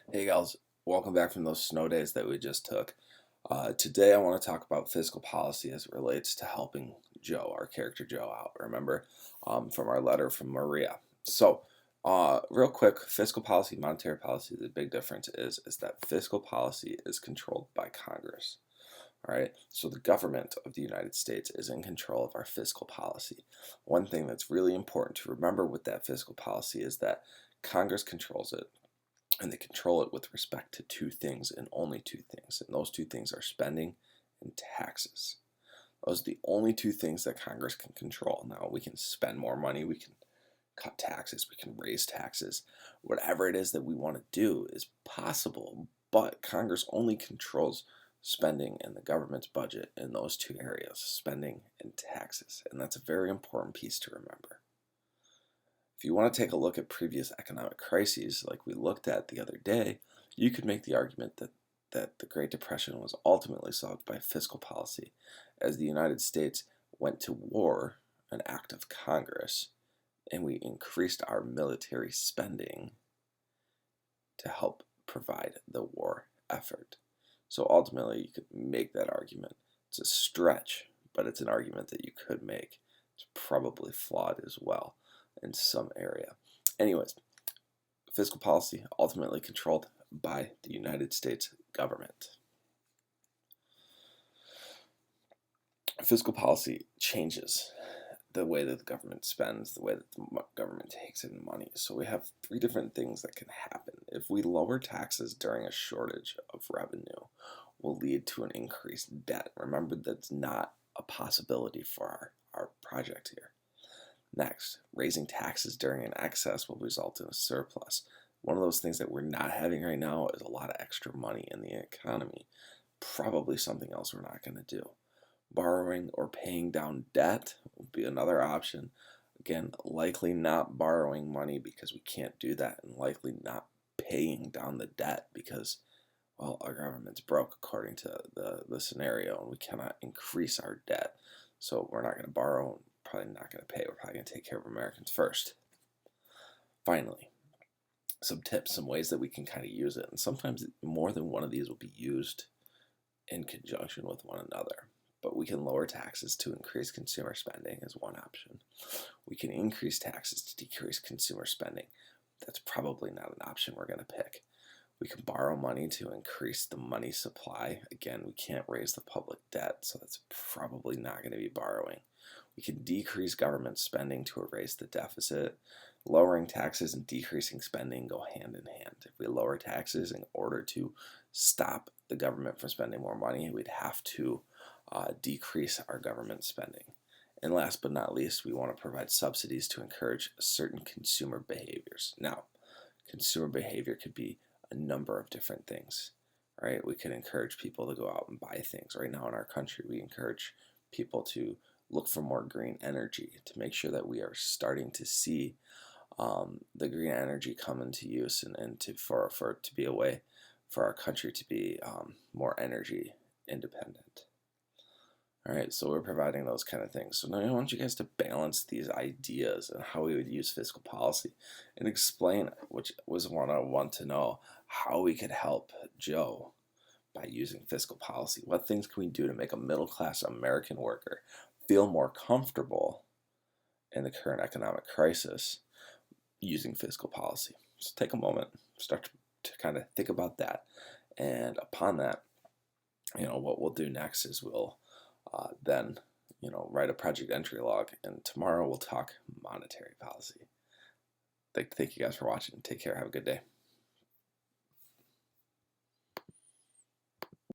Hey guys, welcome back from those snow days that we just took. Today I want to talk about fiscal policy as it relates to helping Joe, our character Joe, out. Remember from our letter from Maria. Real quick, fiscal policy, monetary policy, the big difference is that fiscal policy is controlled by Congress. All right, so the government of the United States is in control of our fiscal policy. One thing that's really important to remember with that fiscal policy is that Congress controls it, and they control it with respect to two things and only two things. And those two things are spending and taxes. Those are the only two things that Congress can control. Now, we can spend more money, we can cut taxes, we can raise taxes. Whatever it is that we want to do is possible, but Congress only controls spending and the government's budget in those two areas, spending and taxes. And that's a very important piece to remember. If you want to take a look at previous economic crises like we looked at the other day, you could make the argument that the Great Depression was ultimately solved by fiscal policy, as the United States went to war, an act of Congress, and we increased our military spending to help provide the war effort. So ultimately, you could make that argument. It's a stretch, but it's an argument that you could make. It's probably flawed as well in some area. Anyways, fiscal policy ultimately controlled by the United States government. Fiscal policy changes the way that the government spends, the way that the government takes in money. So we have three different things that can happen. If we lower taxes during a shortage of revenue, will lead to an increased debt. Remember, that's not a possibility for our project here. Next, raising taxes during an excess will result in a surplus. One of those things that we're not having right now is a lot of extra money in the economy. Probably something else we're not going to do. Borrowing or paying down debt will be another option. Again, likely not borrowing money because we can't do that, and likely not paying down the debt because, well, our government's broke according to the scenario, and we cannot increase our debt. So we're not going to borrow, probably not going to pay. We're probably going to take care of Americans first. Finally, some tips, some ways that we can kind of use it. And sometimes more than one of these will be used in conjunction with one another. But we can lower taxes to increase consumer spending as one option. We can increase taxes to decrease consumer spending. That's probably not an option we're going to pick. We can borrow money to increase the money supply. Again, we can't raise the public debt, so that's probably not going to be borrowing. We can decrease government spending to erase the deficit. Lowering taxes and decreasing spending go hand in hand. If we lower taxes in order to stop the government from spending more money, we'd have to decrease our government spending. And last but not least, we want to provide subsidies to encourage certain consumer behaviors. Now, consumer behavior could be a number of different things, right? We could encourage people to go out and buy things. Right now in our country, we encourage people to look for more green energy to make sure that we are starting to see the green energy come into use and for it to be a way for our country to be more energy independent. All right, so we're providing those kind of things. So now I want you guys to balance these ideas and how we would use fiscal policy and explain, which was one I want to know, how we could help Joe by using fiscal policy. What things can we do to make a middle-class American worker feel more comfortable in the current economic crisis using fiscal policy? So take a moment, start to kind of think about that. And upon that, what we'll do next is we'll then write a project entry log, and tomorrow we'll talk monetary policy. Thank you guys for watching. Take care. Have a good day.